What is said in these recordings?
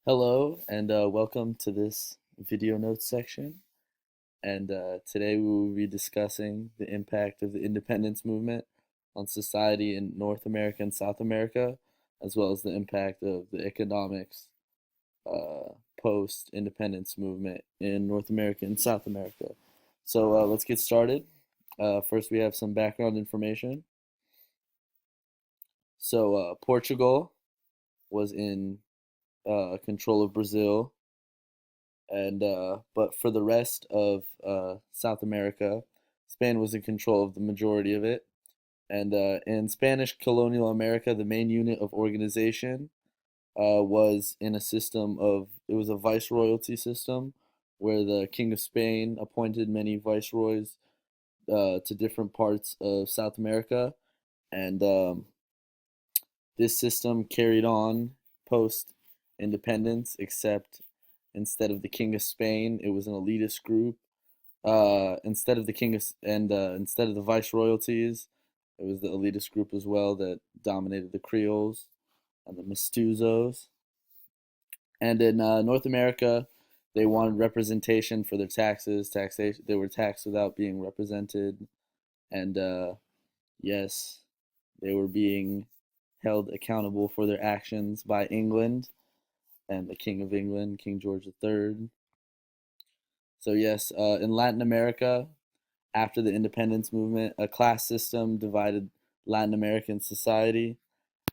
Hello and welcome to this video notes section. And today we will be discussing the impact of the independence movement on society in North America and South America, as well as the impact of the economics uh, post-independence movement in North America and South America. So let's get started. First, we have some background information. So Portugal was in control of Brazil, and but for the rest of South America, Spain was in control of the majority of it. And in Spanish colonial America, the main unit of organization was in a system of it was a viceroyalty system where the King of Spain appointed many viceroys to different parts of South America, and this system carried on post independence, except instead of the King of Spain, it was an elitist group. Instead of the king of, and instead of the viceroyalties, it was the elitist group as well that dominated the Creoles and the Mestizos. And in North America, they wanted representation for their taxes. Taxation, they were taxed without being represented, and yes, they were being held accountable for their actions by England and the King of England, King George III. So yes, in Latin America, after the independence movement, a class system divided Latin American society,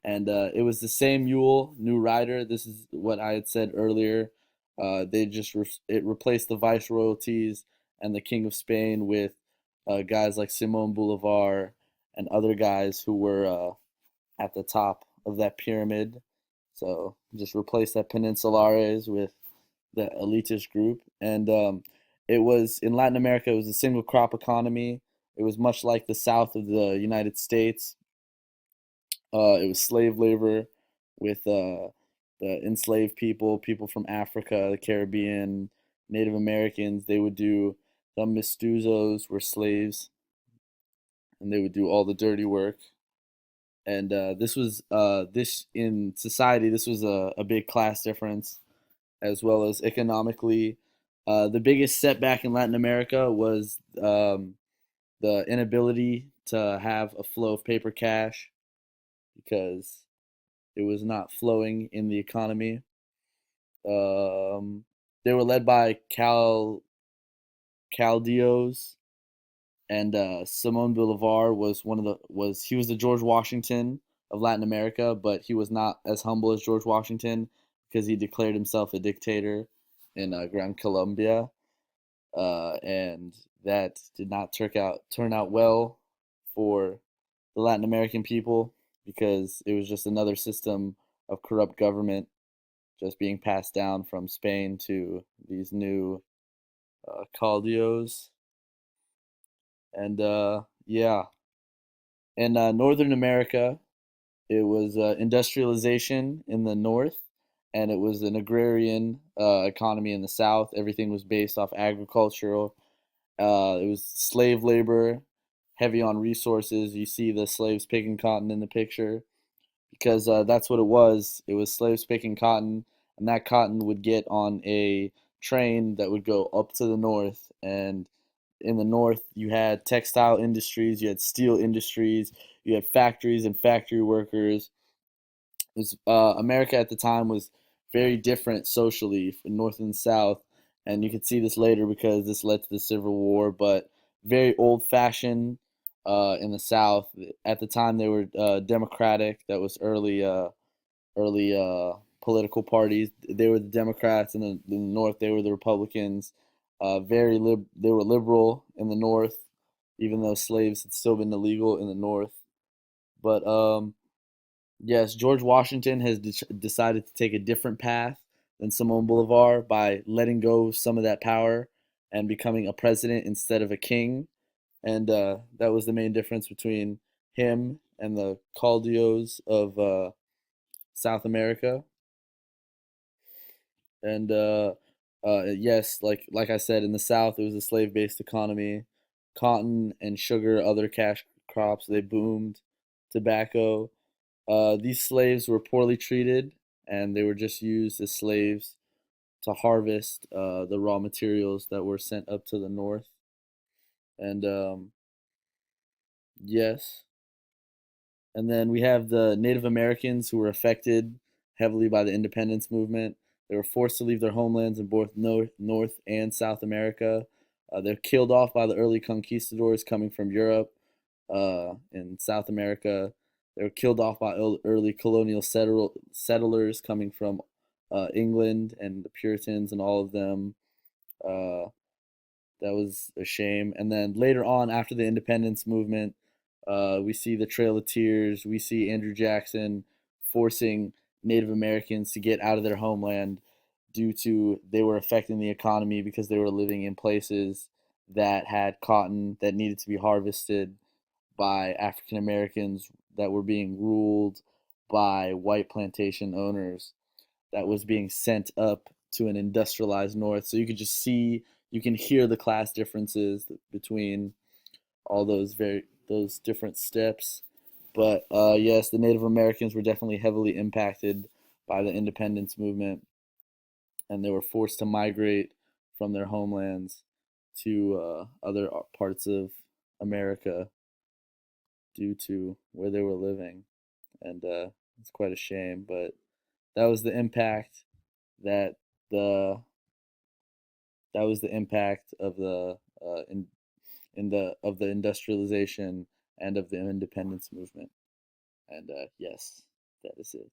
and it was the same mule, new rider. This is what I had said earlier. They just it replaced the viceroyalties and the King of Spain with guys like Simon Bolivar and other guys who were at the top of that pyramid. So just replace that peninsulares with the elitist group. And it was in Latin America, it was a single crop economy. It was much like the south of the United States. It was slave labor with the enslaved people, people from Africa, the Caribbean, Native Americans. They would do, some mestizos were slaves, and they would do all the dirty work. And this was this in society. This was a big class difference, as well as economically. The biggest setback in Latin America was the inability to have a flow of paper cash because it was not flowing in the economy. Um, they were led by Caldios, and Simon Bolivar was one of the was he was the George Washington of Latin America, but he was not as humble as George Washington because he declared himself a dictator in Gran Colombia, and that did not turn out well for the Latin American people because it was just another system of corrupt government just being passed down from Spain to these new Caldios. And yeah, in Northern America, it was industrialization in the north, and it was an agrarian economy in the south. Everything was based off agricultural. It was slave labor, heavy on resources. You see the slaves picking cotton in the picture because that's what it was. It was slaves picking cotton, and that cotton would get on a train that would go up to the north. And in the north, you had textile industries, you had steel industries, you had factories and factory workers. America at the time was very different socially from North and South, and you could see this later because this led to the Civil War. But very old-fashioned in the South. At the time, they were Democratic. That was early political parties. They were the Democrats, and in the North, they were the Republicans. They were liberal in the North, even though slaves had still been illegal in the North. But yes, George Washington has decided to take a different path than Simon Bolivar by letting go of some of that power and becoming a president instead of a king. And that was the main difference between him and the Caldios of South America. And yes, like I said, in the South, it was a slave-based economy. Cotton and sugar, other cash crops, they boomed. Tobacco. These slaves were poorly treated and they were just used as slaves to harvest the raw materials that were sent up to the north. And yes, and then we have the Native Americans who were affected heavily by the independence movement. They were forced to leave their homelands in both North and South America. They're killed off by the early conquistadors coming from Europe in South America. They were killed off by early colonial settlers coming from England and the Puritans and all of them. Uh, that was a shame. And then later on, after the independence movement, we see the Trail of Tears. We see Andrew Jackson forcing Native Americans to get out of their homeland due to they were affecting the economy because they were living in places that had cotton that needed to be harvested by African Americans that were being ruled by white plantation owners that was being sent up to an industrialized north. So you could just see, you can hear the class differences between all those different steps. But yes, the Native Americans were definitely heavily impacted by the independence movement, and they were forced to migrate from their homelands to other parts of America due to where they were living, and it's quite a shame. But that was the impact that the that was the impact of the in the of the industrialization and of the independence movement. And yes, that is it.